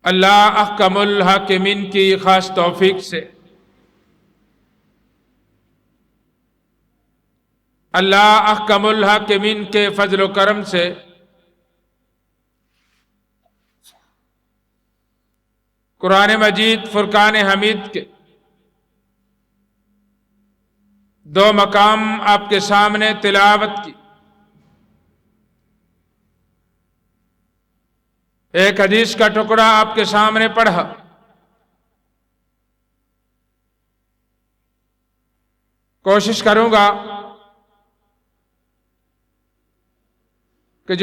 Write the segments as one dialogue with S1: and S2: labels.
S1: اللہ احکم الحاکمین کی خاص توفیق سے اللہ احکم الحاکمین کے فضل و کرم سے قرآن مجید فرقان حمید کے دو مقام آپ کے سامنے تلاوت کی، ایک حدیث کا ٹکڑا آپ کے سامنے پڑھا۔ کوشش کروں گا کہ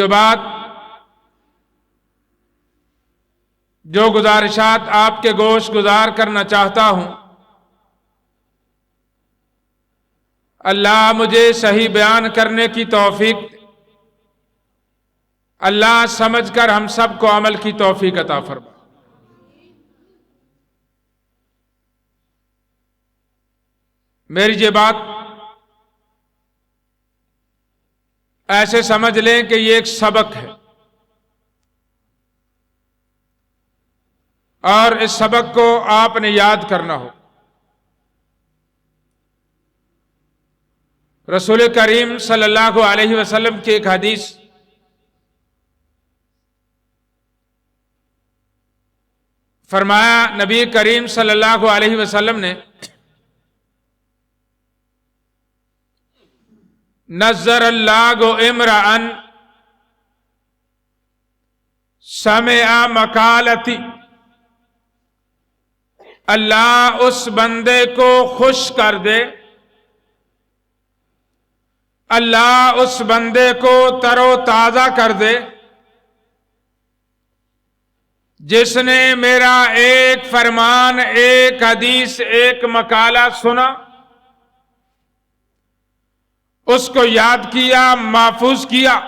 S1: جو گزارشات آپ کے گوش گزار کرنا چاہتا ہوں، اللہ مجھے صحیح بیان کرنے کی توفیق دے۔ اللہ سمجھ کر ہم سب کو عمل کی توفیق عطا فرما۔ میری یہ بات ایسے سمجھ لیں کہ یہ ایک سبق ہے، اور اس سبق کو آپ نے یاد کرنا ہو۔ رسول کریم صلی اللہ علیہ وسلم کی ایک حدیث فرمایا، نبی کریم صلی اللہ علیہ وسلم نے نظر اللہ امرأ سمع مقالتی، اللہ اس بندے کو خوش کر دے، اللہ اس بندے کو تر و تازہ کر دے جس نے میرا ایک فرمان، ایک حدیث، ایک مقالہ سنا، اس کو یاد کیا، محفوظ کیا،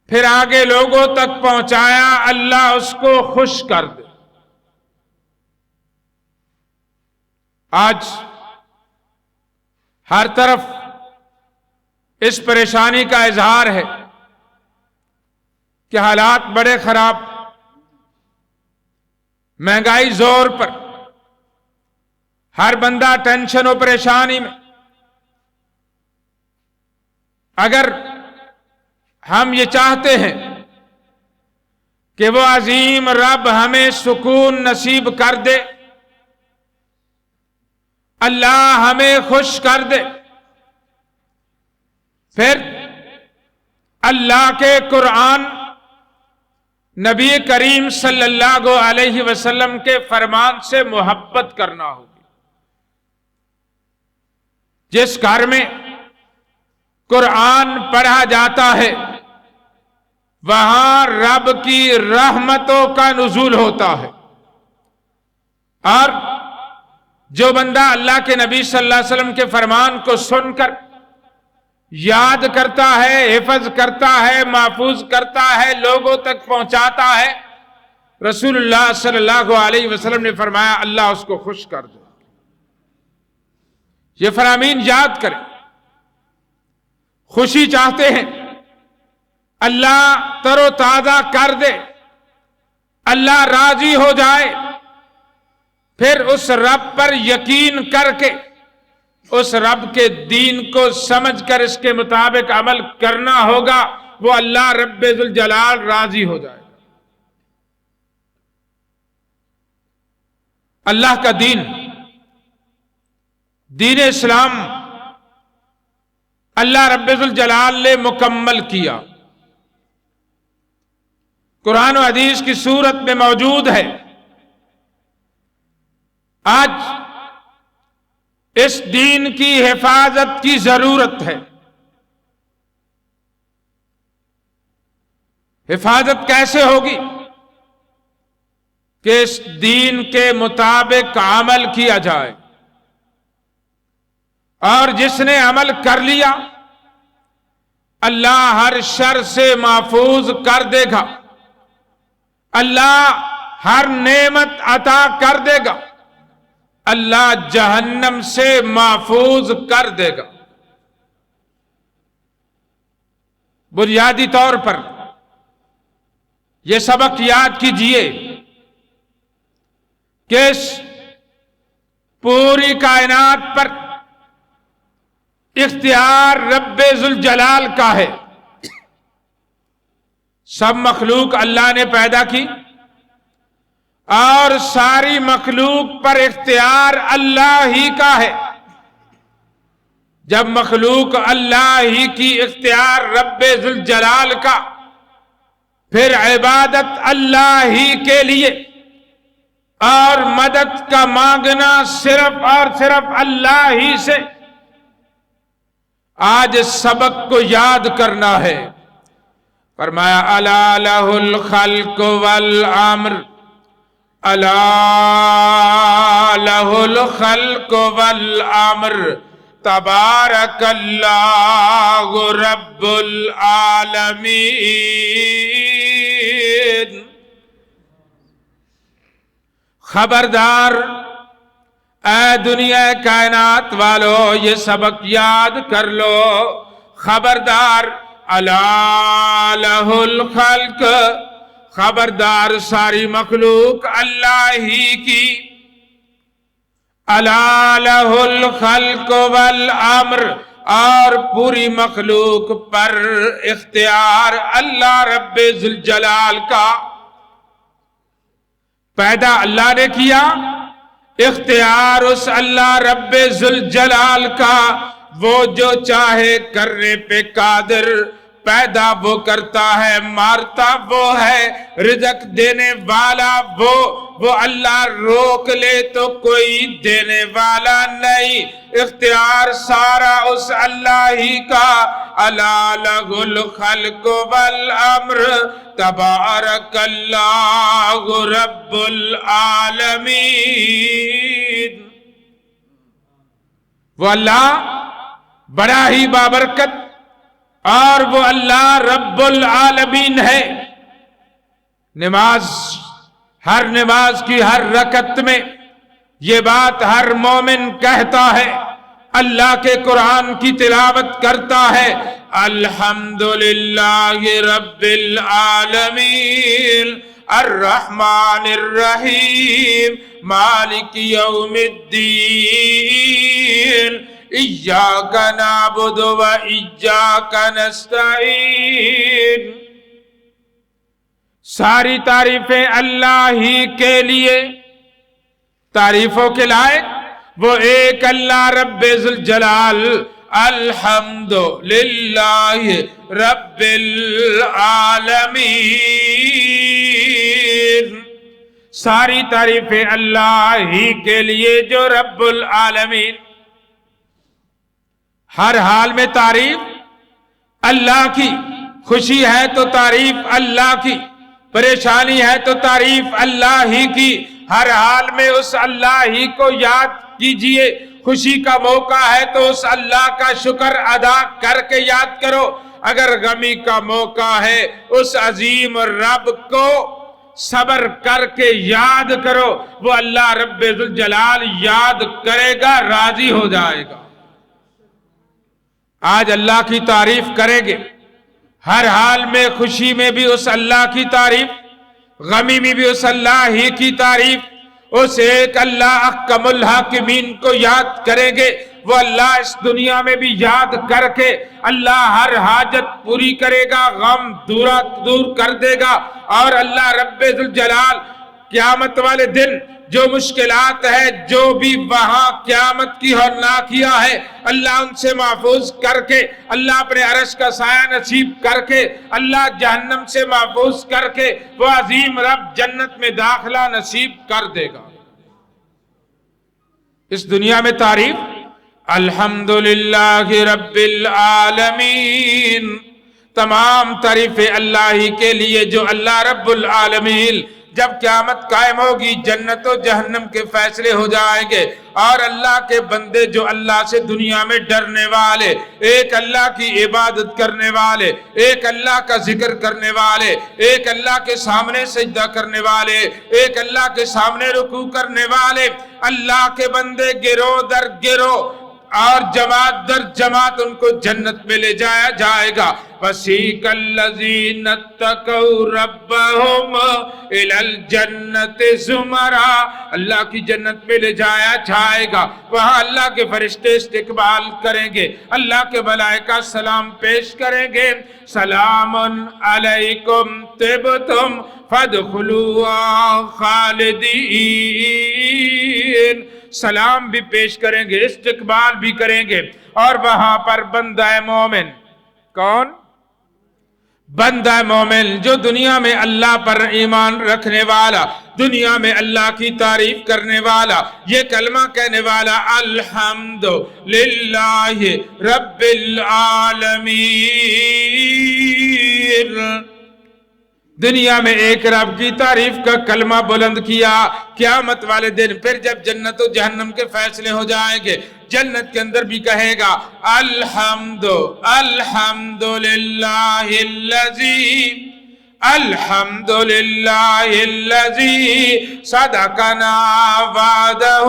S1: پھر آگے لوگوں تک پہنچایا، اللہ اس کو خوش کر دے۔ آج ہر طرف اس پریشانی کا اظہار ہے کہ حالات بڑے خراب، مہنگائی زور پر، ہر بندہ ٹینشن و پریشانی میں۔ اگر ہم یہ چاہتے ہیں کہ وہ عظیم رب ہمیں سکون نصیب کر دے، اللہ ہمیں خوش کر دے، پھر اللہ کے قرآن، نبی کریم صلی اللہ علیہ وسلم کے فرمان سے محبت کرنا ہوگی۔ جس گھر میں قرآن پڑھا جاتا ہے وہاں رب کی رحمتوں کا نزول ہوتا ہے، اور جو بندہ اللہ کے نبی صلی اللہ علیہ وسلم کے فرمان کو سن کر یاد کرتا ہے، حفظ کرتا ہے، محفوظ کرتا ہے، لوگوں تک پہنچاتا ہے، رسول اللہ صلی اللہ علیہ وسلم نے فرمایا اللہ اس کو خوش کر دے۔ یہ فرامین یاد کریں۔ خوشی چاہتے ہیں، اللہ تر و تازہ کر دے، اللہ راضی ہو جائے، پھر اس رب پر یقین کر کے اس رب کے دین کو سمجھ کر اس کے مطابق عمل کرنا ہوگا، وہ اللہ رب ذوالجلال راضی ہو جائے گا۔ اللہ کا دین، دین اسلام اللہ رب ذوالجلال نے مکمل کیا، قرآن و حدیث کی صورت میں موجود ہے۔ آج اس دین کی حفاظت کی ضرورت ہے۔ حفاظت کیسے ہوگی؟ کہ اس دین کے مطابق عمل کیا جائے، اور جس نے عمل کر لیا اللہ ہر شر سے محفوظ کر دے گا، اللہ ہر نعمت عطا کر دے گا، اللہ جہنم سے محفوظ کر دے گا۔ بنیادی طور پر یہ سبق یاد کیجئے کہ اس پوری کائنات پر اختیار رب ذوالجلال کا ہے. سب مخلوق اللہ نے پیدا کی اور ساری مخلوق پر اختیار اللہ ہی کا ہے. جب مخلوق اللہ ہی کی اختیار رب ذوالجلال کا، پھر عبادت اللہ ہی کے لیے اور مدد کا مانگنا صرف اور صرف اللہ ہی سے. آج اس سبق کو یاد کرنا ہے. فرمایا الا لہ الخلق والامر، الا لہ الخلق والامر، تبارک اللہ رب العالمین. خبردار اے دنیا کائنات والو، یہ سبق یاد کر لو. خبردار الا لہ الخلق، خبردار ساری مخلوق اللہ ہی کی. الا لہ الخلق والامر، اور پوری مخلوق پر اختیار اللہ رب ذوالجلال کا. پیدا اللہ نے کیا، اختیار اس اللہ رب ذوالجلال کا. وہ جو چاہے کرنے پہ قادر، پیدا وہ کرتا ہے، مارتا وہ ہے، رزق دینے والا وہ اللہ روک لے تو کوئی دینے والا نہیں. اختیار سارا اس اللہ ہی کا. الا لہ الخلق والامر، تبارک اللہ رب العالمین. وہ اللہ بڑا ہی بابرکت اور وہ اللہ رب العالمین ہے. ہر نماز کی ہر رکعت میں یہ بات ہر مومن کہتا ہے، اللہ کے قرآن کی تلاوت کرتا ہے، الحمدللہ رب العالمین الرحمن الرحیم مالک یوم الدین ایاک نعبد و ایاک نستعین. ساری تعریفیں اللہ ہی کے لیے. تعریفوں کے لائق وہ ایک اللہ رب ذوالجلال. الحمدللہ رب العالمین. ساری تعریفیں اللہ ہی کے لیے جو رب العالمین. ہر حال میں تعریف اللہ کی، خوشی ہے تو تعریف اللہ کی، پریشانی ہے تو تعریف اللہ ہی کی. ہر حال میں اس اللہ ہی کو یاد کیجئے. خوشی کا موقع ہے تو اس اللہ کا شکر ادا کر کے یاد کرو. اگر غمی کا موقع ہے اس عظیم رب کو صبر کر کے یاد کرو. وہ اللہ رب ذوالجلال یاد کرے گا، راضی ہو جائے گا. آج اللہ کی تعریف کریں گے. ہر حال میں، خوشی میں بھی اس اللہ کی تعریف، غمی میں بھی اس اللہ ہی کی تعریف. اس ایک اللہ احکم الحاکمین کو یاد کریں گے. وہ اللہ اس دنیا میں بھی یاد کر کے اللہ ہر حاجت پوری کرے گا، غم دور کر دے گا. اور اللہ رب ذوالجلال قیامت والے دن جو مشکلات ہے، جو بھی وہاں قیامت کی ہولناکیاں ہے، اللہ ان سے محفوظ کر کے، اللہ اپنے عرش کا سایہ نصیب کر کے، اللہ جہنم سے محفوظ کر کے وہ عظیم رب جنت میں داخلہ نصیب کر دے گا. اس دنیا میں تعریف الحمدللہ رب العالمین. تمام تعریفیں اللہ ہی کے لیے جو اللہ رب العالمین. جب قیامت قائم ہوگی، جنت و جہنم کے فیصلے ہو جائیں گے، اور اللہ کے بندے جو اللہ سے دنیا میں ڈرنے والے، ایک اللہ کی عبادت کرنے والے، ایک اللہ کا ذکر کرنے والے، ایک اللہ کے سامنے سجدہ کرنے والے، ایک اللہ کے سامنے رکوع کرنے والے، اللہ کے بندے گروہ در گروہ اور جماعت در جماعت ان کو جنت میں لے جایا جائے گا. وَسِيقَ الَّذِينَ اتَّقَوْا رَبَّهُمْ إِلَى الْجَنَّةِ زُمَرًا. اللہ کی جنت میں لے جایا جائے گا. وہاں اللہ کے فرشتے استقبال کریں گے, اللہ کے ملائکہ سلام پیش کریں گے. سلام علیکم طبتم فادخلوها خالدین. سلام بھی پیش کریں گے, استقبال بھی کریں گے. اور وہاں پر بندہ مومن, کون؟ بندہ مومن جو دنیا میں اللہ پر ایمان رکھنے والا, دنیا میں اللہ کی تعریف کرنے والا, یہ کلمہ کہنے والا, الحمد للہ رب العالمین. دنیا میں ایک رب کی تعریف کا کلمہ بلند کیا, قیامت والے دن پھر جب جنت و جہنم کے فیصلے ہو جائیں گے, جنت کے اندر بھی کہے گا الحمد للہ الذی صدقنا وعدہ.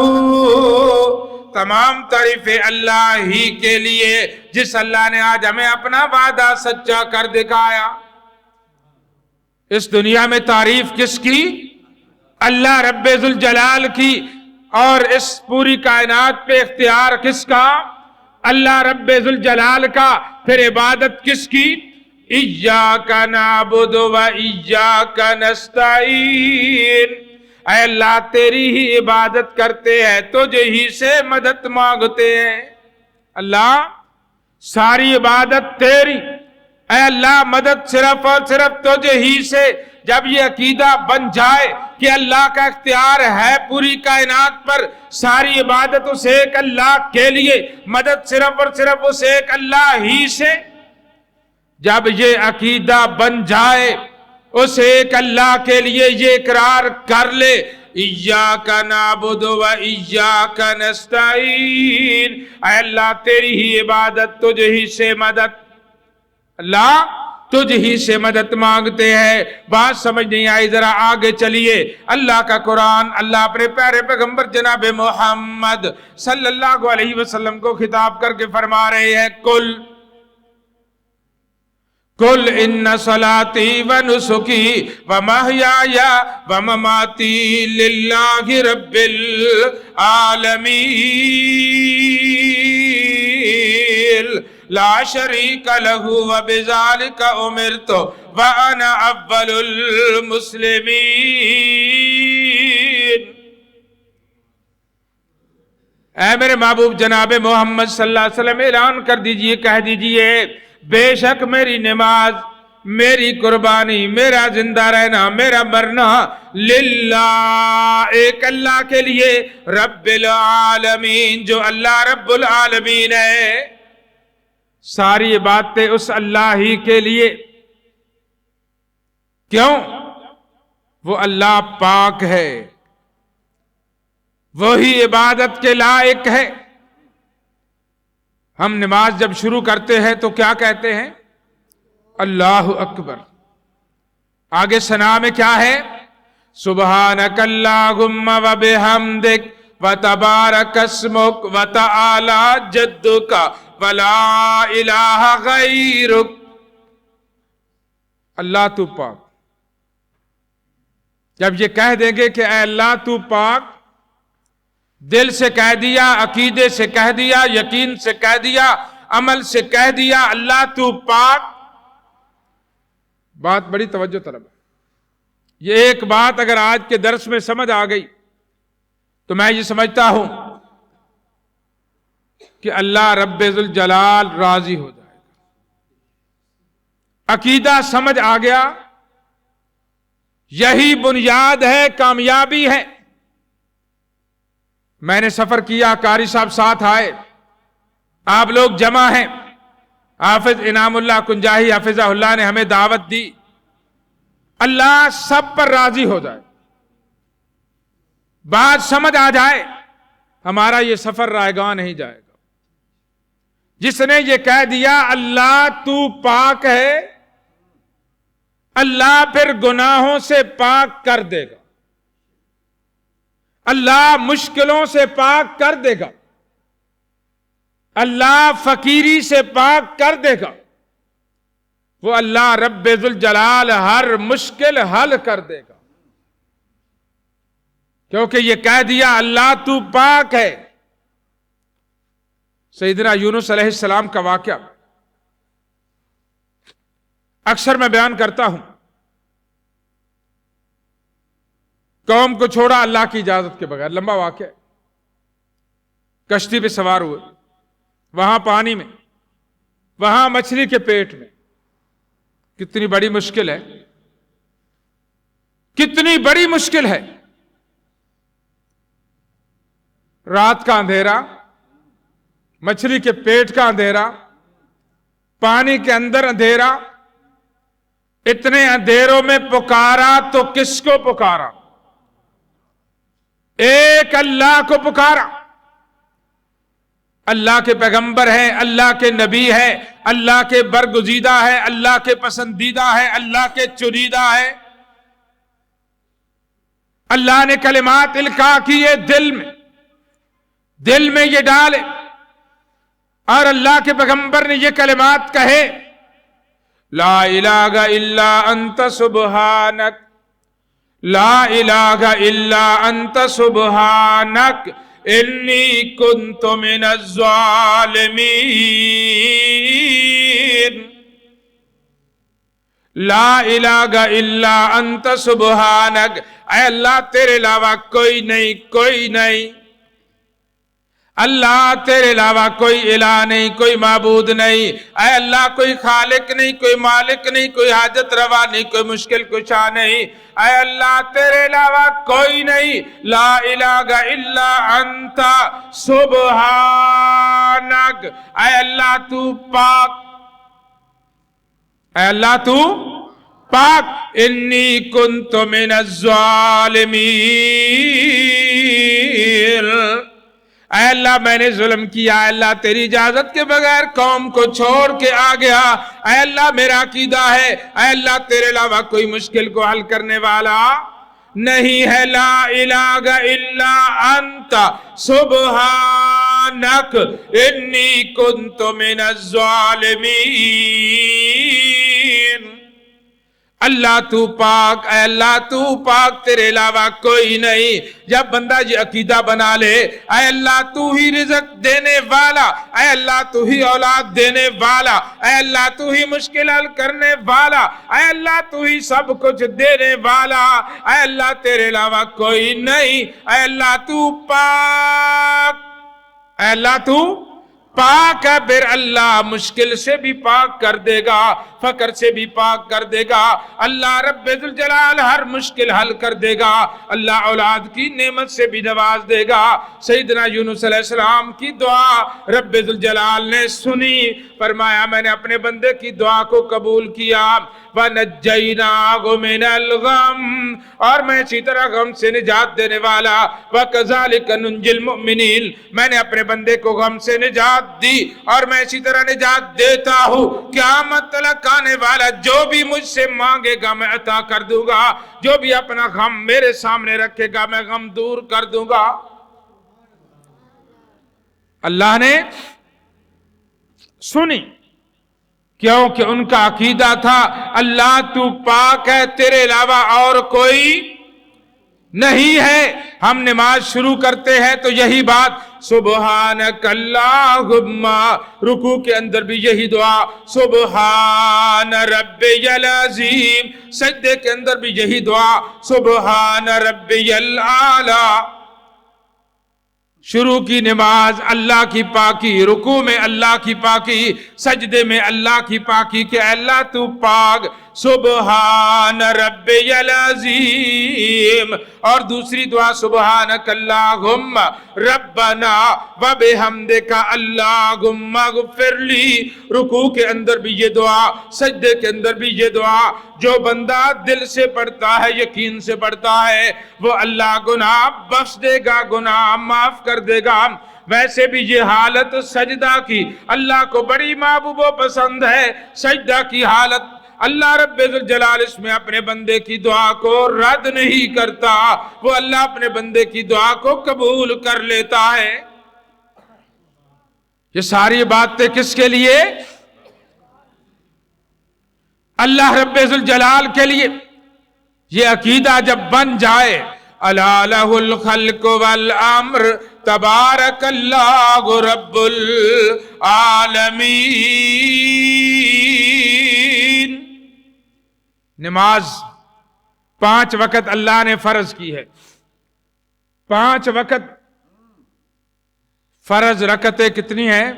S1: تمام تعریفیں اللہ ہی کے لیے جس اللہ نے آج ہمیں اپنا وعدہ سچا کر دکھایا. اس دنیا میں تعریف کس کی؟ اللہ رب ذوالجلال کی. اور اس پوری کائنات پہ اختیار کس کا؟ اللہ رب ذوالجلال کا. پھر عبادت کس کی؟ ایاک نعبد و ایاک نستعین. اے اللہ تیری ہی عبادت کرتے ہیں, تجھ ہی سے مدد مانگتے ہیں. اللہ ساری عبادت تیری, اے اللہ مدد صرف اور صرف تجھ ہی سے. جب یہ عقیدہ بن جائے کہ اللہ کا اختیار ہے پوری کائنات پر, ساری عبادت اس ایک اللہ کے لیے, مدد صرف اور صرف اس ایک اللہ ہی سے. جب یہ عقیدہ بن جائے اس ایک اللہ کے لیے یہ اقرار کر لے, ایاک نعبد و ایاک نستعین, اے اللہ تیری ہی عبادت, تجھ ہی سے مدد, اللہ تجھ ہی سے مدد مانگتے ہیں. بات سمجھ نہیں آئی؟ ذرا آگے چلیے. اللہ کا قرآن, اللہ اپنے پیارے پیغمبر جناب محمد صلی اللہ علیہ وسلم کو خطاب کر کے فرما رہے ہیں, قل ان صلاتی و نسکی و محیای و مماتی للہ رب العالمین لا شریک لہ وبذالک امرت وانا اول المسلمین. اے میرے محبوب جناب محمد صلی اللہ علیہ وسلم اعلان کر دیجئے, کہہ دیجئے, بے شک میری نماز, میری قربانی, میرا زندہ رہنا, میرا مرنا للہ ایک اللہ کے لیے, رب العالمین جو اللہ رب العالمین ہے. ساری باتیں اس اللہ ہی کے لیے. کیوں؟ وہ اللہ پاک ہے, وہی عبادت کے لائق ہے. ہم نماز جب شروع کرتے ہیں تو کیا کہتے ہیں؟ اللہ اکبر. آگے ثنا میں کیا ہے؟ سبحانک اللہم و بحمدک و تبارک اسمک و تعالی جدک ولا الہ غیرک. اللہ تو پاک. جب یہ کہہ دیں گے کہ اے اللہ تو پاک, دل سے کہہ دیا, عقیدے سے کہہ دیا, یقین سے کہہ دیا, عمل سے کہہ دیا, اللہ تو پاک. بات بڑی توجہ طلب ہے. یہ ایک بات اگر آج کے درس میں سمجھ آ گئی تو میں یہ سمجھتا ہوں کہ اللہ رب ذوالجلال راضی ہو جائے گا. عقیدہ سمجھ آ گیا, یہی بنیاد ہے, کامیابی ہے. میں نے سفر کیا, قاری صاحب ساتھ آئے, آپ لوگ جمع ہیں, حافظ انعام اللہ کنجاہی حافظہ اللہ نے ہمیں دعوت دی. اللہ سب پر راضی ہو جائے, بات سمجھ آ جائے, ہمارا یہ سفر رائے گاہ نہیں جائے گا. جس نے یہ کہہ دیا اللہ تو پاک ہے, اللہ پھر گناہوں سے پاک کر دے گا, اللہ مشکلوں سے پاک کر دے گا. اللہ فقیری سے پاک کر دے گا، وہ اللہ رب ذوالجلال ہر مشکل حل کر دے گا، کیونکہ یہ کہہ دیا اللہ تو پاک ہے۔ سیدنا یونس علیہ السلام کا واقعہ اکثر میں بیان کرتا ہوں۔ قوم کو چھوڑا اللہ کی اجازت کے بغیر، لمبا واقعہ ہے۔ کشتی پہ سوار ہوئے، وہاں پانی میں، وہاں مچھلی کے پیٹ میں۔ کتنی بڑی مشکل ہے، کتنی بڑی مشکل ہے۔ رات کا اندھیرا، مچھلی کے پیٹ کا اندھیرا، پانی کے اندر اندھیرا، اتنے اندھیروں میں پکارا تو کس کو پکارا؟ ایک اللہ کو پکارا۔ اللہ کے پیغمبر ہیں، اللہ کے نبی ہیں، اللہ کے برگزیدہ ہے، اللہ کے پسندیدہ ہے، اللہ کے چنیدہ ہے۔ اللہ نے کلمات القاء کیے دل میں یہ ڈالے، اور اللہ کے پیغمبر نے یہ کلمات کہے، لا الہ الا انت سبحانک، لا الہ الا انت سبحانک انی کنت من الظالمین۔ لا الہ الا انت سبحانک، اے اللہ تیرے علاوہ کوئی نہیں، کوئی نہیں۔ اللہ تیرے علاوہ کوئی الہ نہیں، کوئی معبود نہیں۔ اے اللہ کوئی خالق نہیں، کوئی مالک نہیں، کوئی حاجت روا نہیں، کوئی مشکل کشا نہیں۔ اے اللہ تیرے علاوہ کوئی نہیں۔ لا الہ الا انت سبحانک، اے اللہ تو پاک، اے اللہ تو پاک۔ انی کنت من الظالمین، اے اللہ میں نے ظلم کیا، اے اللہ تیری اجازت کے بغیر قوم کو چھوڑ کے آ گیا۔ اے اللہ میرا عقیدہ ہے، اے اللہ تیرے علاوہ کوئی مشکل کو حل کرنے والا نہیں ہے۔ لا الہ الا انت سبحانک انی کنت من الظالمین۔ اللہ تو پاک، اے اللہ تو پاک، تیرے علاوہ کوئی نہیں۔ جب بندہ یہ عقیدہ بنا لے، اے اللہ تو ہی رزق دینے والا، اے اللہ تو ہی اولاد دینے والا، اے اللہ تو ہی مشکل حل کرنے والا، اے اللہ تو ہی سب کچھ دینے والا، اے اللہ تیرے علاوہ کوئی نہیں، اے اللہ تو پاک، اے اللہ تو پاک ہے، پھر اللہ مشکل سے بھی پاک کر دے گا، فقر سے بھی پاک کر دے گا۔ اللہ رب ذوالجلال ہر مشکل حل کر دے گا۔ اللہ اولاد کی نعمت سے بھی نواز دے گا۔ سیدنا یونس علیہ السلام کی دعا رب ذوالجلال نے سنی، فرمایا میں نے اپنے بندے کی دعا کو قبول کیا۔ وَنَجَّيْنَاهُ مِنَ الْغَمِّ، اور میں اسی طرح غم سے نجات دینے والا۔ وَكَذَلِكَ نُنْجِي الْمُؤْمِنِينَ، میں نے اپنے بندے کو غم سے نجات دی، اور میں اسی طرح نجات دیتا ہوں۔ قیامت تلک آنے والا جو بھی مجھ سے مانگے گا میں عطا کر دوں گا، جو بھی اپنا غم میرے سامنے رکھے گا میں غم دور کر دوں گا۔ اللہ نے سنی، کیونکہ ان کا عقیدہ تھا اللہ تو پاک ہے، تیرے علاوہ اور کوئی نہیں ہے۔ ہم نماز شروع کرتے ہیں تو یہی بات، سبحانک اللہم، رکوع کے اندر بھی یہی دعا، سبحان ربی العظیم، سجدے کے اندر بھی یہی دعا، سبحان ربی الاعلی۔ شروع کی نماز اللہ کی پاکی، رکوع میں اللہ کی پاکی، سجدے میں اللہ کی پاکی کہ اللہ تو پاک، سبحان ربی العظیم۔ اور دوسری دعا، سبحانک اللہم ربنا وبحمدک اللہم اغفر لی۔ رکوع کے اندر بھی یہ دعا، سجدے کے اندر بھی یہ دعا۔ جو بندہ دل سے پڑھتا ہے، یقین سے پڑھتا ہے، وہ اللہ گناہ بخش دے گا، گناہ معاف کر دے گا۔ ویسے بھی یہ حالت سجدہ کی اللہ کو بڑی محبوب و پسند ہے۔ سجدہ کی حالت اللہ رب ذوالجلال اس میں اپنے بندے کی دعا کو رد نہیں کرتا، وہ اللہ اپنے بندے کی دعا کو قبول کر لیتا ہے۔ یہ ساری باتیں کس کے لیے؟ اللہ رب ذوالجلال کے لیے۔ یہ عقیدہ جب بن جائے، الا لہ الخلق والامر تبارک اللہ رب العالمین۔ نماز 5 وقت اللہ نے فرض کی ہے، 5 وقت فرض رکعتیں کتنی ہیں؟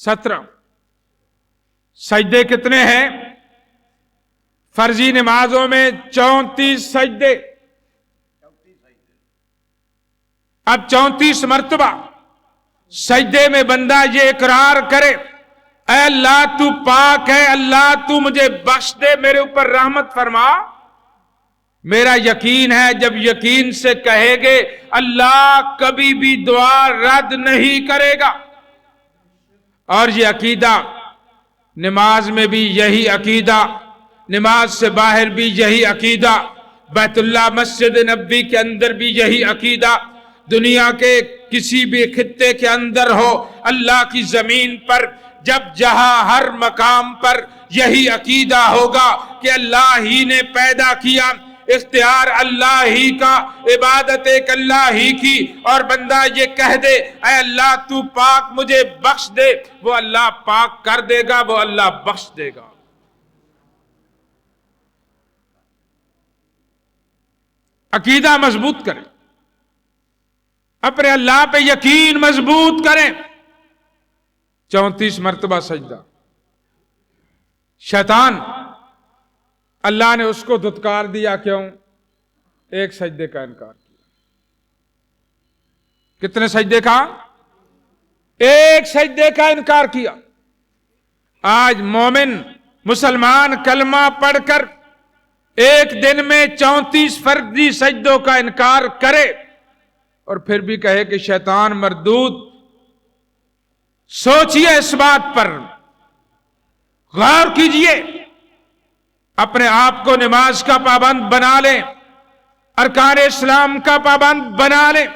S1: 17۔ سجدے کتنے ہیں؟ فرضی نمازوں میں 34 سجدے۔ اب 34 مرتبہ سجدے میں بندہ یہ اقرار کرے، اے اللہ تو پاک ہے، اللہ تو مجھے بخش دے، میرے اوپر رحمت فرما۔ میرا یقین ہے جب یقین سے کہے گے اللہ کبھی بھی دعا رد نہیں کرے گا۔ اور یہ عقیدہ نماز میں بھی یہی عقیدہ، نماز سے باہر بھی یہی عقیدہ، بیت اللہ مسجد نبوی کے اندر بھی یہی عقیدہ، دنیا کے کسی بھی خطے کے اندر ہو، اللہ کی زمین پر جب جہاں ہر مقام پر یہی عقیدہ ہوگا کہ اللہ ہی نے پیدا کیا، اختیار اللہ ہی کا، عبادت ایک اللہ ہی کی، اور بندہ یہ کہہ دے اے اللہ تو پاک مجھے بخش دے، وہ اللہ پاک کر دے گا، وہ اللہ بخش دے گا۔ عقیدہ مضبوط کریں، اپنے اللہ پہ یقین مضبوط کریں۔ 34 مرتبہ سجدہ۔ شیطان اللہ نے اس کو دھتکار دیا، کیوں؟ ایک سجدے کا انکار کیا۔ کتنے سجدے کا؟ ایک سجدے کا انکار کیا۔ آج مومن مسلمان کلمہ پڑھ کر ایک دن میں 34 فرضی سجدوں کا انکار کرے اور پھر بھی کہے کہ شیطان مردود۔ سوچئے اس بات پر، غور کیجئے، اپنے آپ کو نماز کا پابند بنا لیں، ارکان اسلام کا پابند بنا لیں۔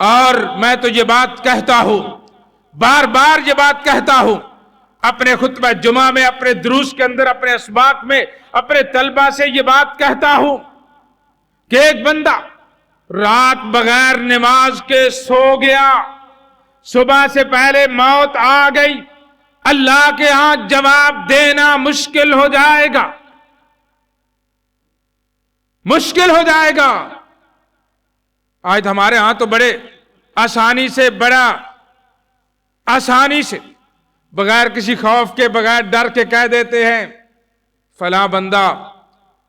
S1: اور میں تو یہ بات کہتا ہوں، بار بار یہ بات کہتا ہوں، اپنے خطبہ جمعہ میں، اپنے دروس کے اندر، اپنے اسباق میں، اپنے طلبہ سے یہ بات کہتا ہوں کہ ایک بندہ رات بغیر نماز کے سو گیا، صبح سے پہلے موت آ گئی، اللہ کے ہاں جواب دینا مشکل ہو جائے گا، مشکل ہو جائے گا۔ آج ہمارے ہاں تو بڑے آسانی سے، بڑا آسانی سے، بغیر کسی خوف کے، بغیر ڈر کے کہہ دیتے ہیں فلاں بندہ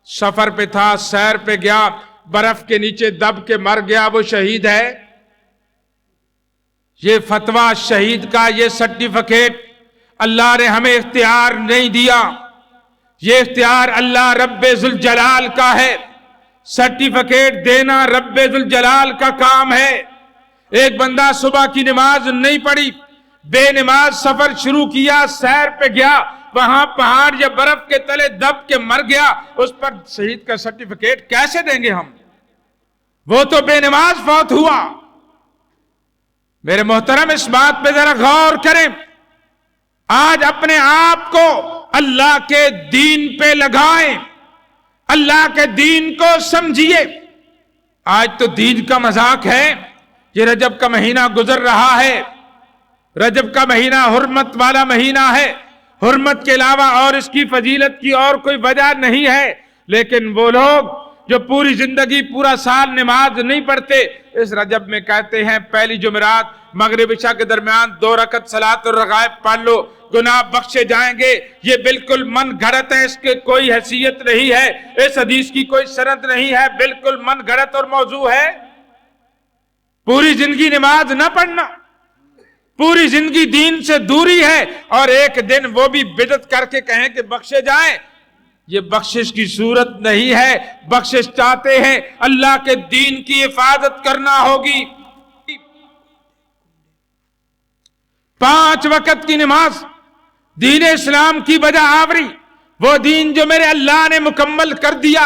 S1: سفر پہ تھا، سیر پہ گیا، برف کے نیچے دب کے مر گیا، وہ شہید ہے۔ یہ فتویٰ شہید کا، یہ سرٹیفکیٹ اللہ نے ہمیں اختیار نہیں دیا، یہ اختیار اللہ رب ذوالجلال کا ہے، سرٹیفکیٹ دینا رب ذوالجلال کا کام ہے۔ ایک بندہ صبح کی نماز نہیں پڑھی، بے نماز سفر شروع کیا، سیر پہ گیا، وہاں پہاڑ یا برف کے تلے دب کے مر گیا، اس پر شہید کا سرٹیفکیٹ کیسے دیں گے ہم؟ وہ تو بے نماز فوت ہوا۔ میرے محترم اس بات پہ ذرا غور کریں، آج اپنے آپ کو اللہ کے دین پہ لگائیں، اللہ کے دین کو سمجھیے۔ آج تو دین کا مذاق ہے، یہ رجب کا مہینہ گزر رہا ہے، رجب کا مہینہ حرمت والا مہینہ ہے، حرمت کے علاوہ اور اس کی فضیلت کی اور کوئی وجہ نہیں ہے، لیکن وہ لوگ جو پوری زندگی پورا سال نماز نہیں پڑھتے، اس رجب میں کہتے ہیں پہلی جمعرات مغرب عشاء کے درمیان 2 رکعت صلاۃ الرغائب پڑھ لو، گناہ بخشے جائیں گے۔ یہ بالکل من گھڑت ہے، اس کے کوئی حیثیت نہیں ہے، اس حدیث کی کوئی سند نہیں ہے، بالکل من گھڑت اور موضوع ہے۔ پوری زندگی نماز نہ پڑھنا، پوری زندگی دین سے دوری ہے، اور ایک دن وہ بھی بدعت کر کے کہیں کہ بخشے جائیں، یہ بخشش کی صورت نہیں ہے۔ بخشش چاہتے ہیں اللہ کے دین کی حفاظت کرنا ہوگی۔ 5 وقت کی نماز دین اسلام کی وجہ آوری، وہ دین جو میرے اللہ نے مکمل کر دیا،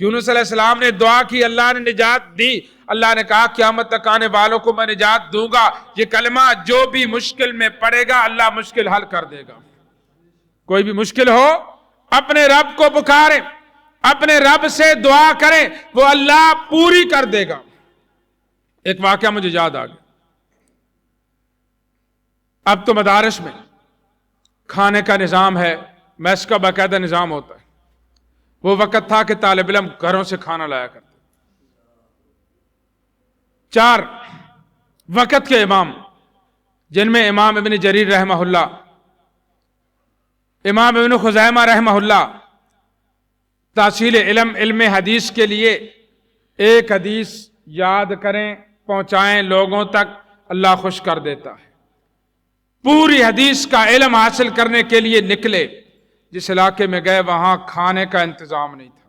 S1: یونس علیہ السلام نے دعا کی، اللہ نے نجات دی، اللہ نے کہا قیامت تک آنے والوں کو میں نجات دوں گا۔ یہ کلمہ جو بھی مشکل میں پڑے گا اللہ مشکل حل کر دے گا۔ کوئی بھی مشکل ہو اپنے رب کو پکاریں، اپنے رب سے دعا کریں، وہ اللہ پوری کر دے گا۔ ایک واقعہ مجھے یاد آ گیا، اب تو مدارس میں کھانے کا نظام ہے، میس کا باقاعدہ نظام ہوتا ہے۔ وہ وقت تھا کہ طالب علم گھروں سے کھانا لایا کرتے۔ 4 وقت کے امام، جن میں امام ابن جریر رحمہ اللہ، امام ابن خزیمہ رحمہ اللہ، تحصیل علم حدیث کے لیے ایک حدیث یاد کریں، پہنچائیں لوگوں تک، اللہ خوش کر دیتا ہے۔ پوری حدیث کا علم حاصل کرنے کے لیے نکلے، جس علاقے میں گئے وہاں کھانے کا انتظام نہیں تھا،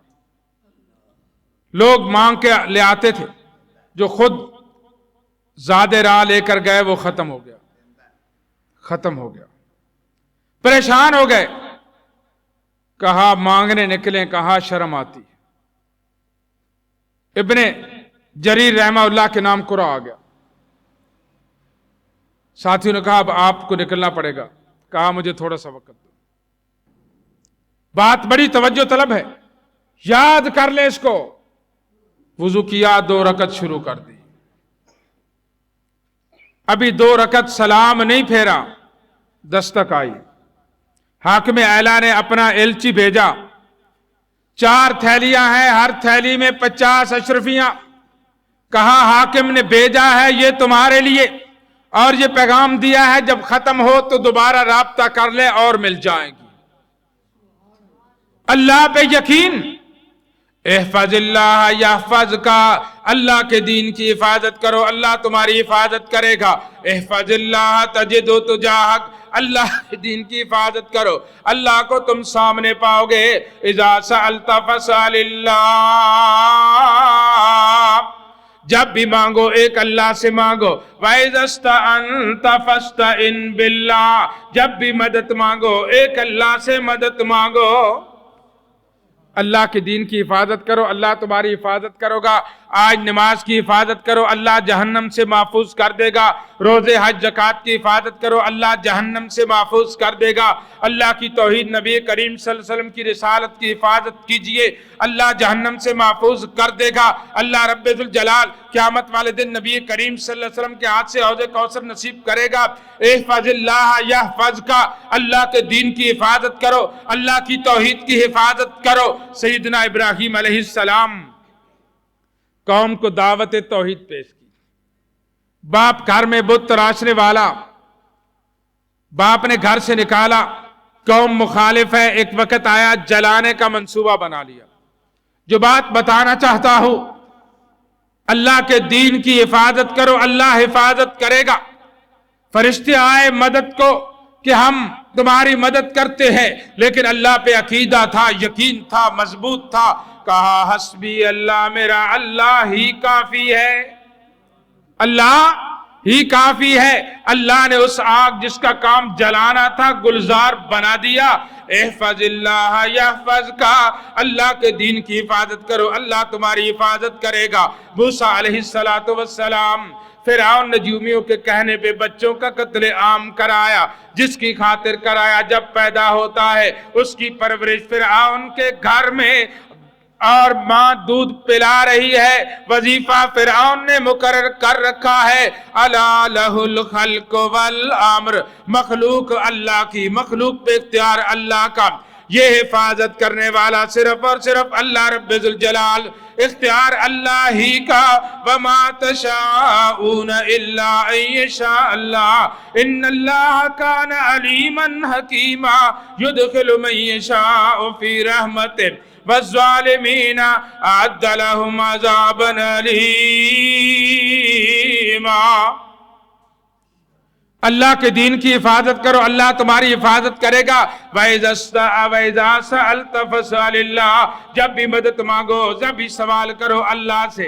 S1: لوگ مانگ کے لے آتے تھے، جو خود زیادہ راہ لے کر گئے وہ ختم ہو گیا، پریشان ہو گئے، کہا مانگنے نکلیں، کہا شرم آتی ہے۔ ابن جریر رحمہ اللہ کے نام قرآن آ گیا، ساتھیوں نے کہا اب آپ کو نکلنا پڑے گا، کہا مجھے تھوڑا سا وقت دو۔ بات بڑی توجہ طلب ہے، یاد کر لیں اس کو۔ وضو کیا، 2 رکعت شروع کر دی، ابھی 2 رکعت سلام نہیں پھیرا، دستک آئی، حاکم اعلیٰ نے اپنا ایلچی بھیجا، 4 تھیلیاں ہیں، ہر تھیلی میں 50 اشرفیاں، کہا حاکم نے بھیجا ہے یہ تمہارے لیے، اور یہ پیغام دیا ہے جب ختم ہو تو دوبارہ رابطہ کر لیں اور مل جائیں گی۔ اللہ پہ یقین، احفظ اللہ یحفظ کا، اللہ کے دین کی حفاظت کرو اللہ تمہاری حفاظت کرے گا۔ احفظ اللہ تجد تجاہک، اللہ کے دین کی حفاظت کرو اللہ کو تم سامنے پاؤ گے۔ اذا سألت فاسأل اللہ، جب بھی مانگو ایک اللہ سے مانگو۔ وَإِذَا اسْتَعَنْتَ فَاسْتَعِنْ بِاللَّهِ، جب بھی مدد مانگو ایک اللہ سے مدد مانگو۔ اللہ کے دین کی حفاظت کرو اللہ تمہاری حفاظت کرو گا۔ آج نماز کی حفاظت کرو اللہ جہنم سے محفوظ کر دے گا۔ روزے حج زکوٰۃ کی حفاظت کرو اللہ جہنم سے محفوظ کر دے گا۔ اللہ کی توحید، نبی کریم صلی اللہ علیہ وسلم کی رسالت کی حفاظت کیجئے، اللہ جہنم سے محفوظ کر دے گا۔ اللہ رب ذوالجلال قیامت والے دن نبی کریم صلی اللہ علیہ وسلم کے ہاتھ سے حوض کوثر نصیب کرے گا۔ احفظ اللہ یحفظ کا، اللہ کے دین کی حفاظت کرو اللہ کی توحید کی حفاظت کرو۔ سیدنا ابراہیم علیہ السلام قوم کو دعوت توحید پیش کی، باپ گھر میں بت تراشنے والا، باپ نے گھر سے نکالا، قوم مخالف ہے، ایک وقت آیا جلانے کا منصوبہ بنا لیا۔ جو بات بتانا چاہتا ہوں، اللہ کے دین کی حفاظت کرو اللہ حفاظت کرے گا۔ فرشتے آئے مدد کو کہ ہم تمہاری مدد کرتے ہیں، لیکن اللہ پہ عقیدہ تھا، یقین تھا، مضبوط تھا۔ کہا حسبی اللہ، میرا اللہ ہی کافی ہے، اللہ ہی کافی ہے۔ اللہ نے اس آگ جس کا کام جلانا تھا گلزار بنا دیا۔ احفظ اللہ یحفظ کا، اللہ کے دین کی حفاظت کرو اللہ تمہاری حفاظت کرے گا۔ موسیٰ علیہ السلام فرعون نجومیوں کے کہنے پہ بچوں کا قتل عام کرایا، جس کی خاطر کرایا جب پیدا ہوتا ہے اس کی پرورش فرعون کے گھر میں، اور ماں دودھ پلا رہی ہے، وظیفہ فرعون نے مقرر کر رکھا ہے۔ الا لہ الخلق والامر، مخلوق اللہ کی، مخلوق پہ اختیار اللہ کا، یہ حفاظت کرنے والا صرف اور صرف اللہ رب ذوالجلال، اختیار اللہ ہی کا۔ وما تشاءون الا ان یشاء اللہ ان اللہ کان علیما حکیما یدخل من یشاء فی رحمتہ والظالمین اعد لهم عذابا الیما۔ اللہ کے دین کی حفاظت کرو اللہ تمہاری حفاظت کرے گا۔ وَإِذَا سَأَلْتَ فَاسْأَلِ اللَّهِ، جب بھی مدد مانگو جب بھی سوال کرو اللہ سے۔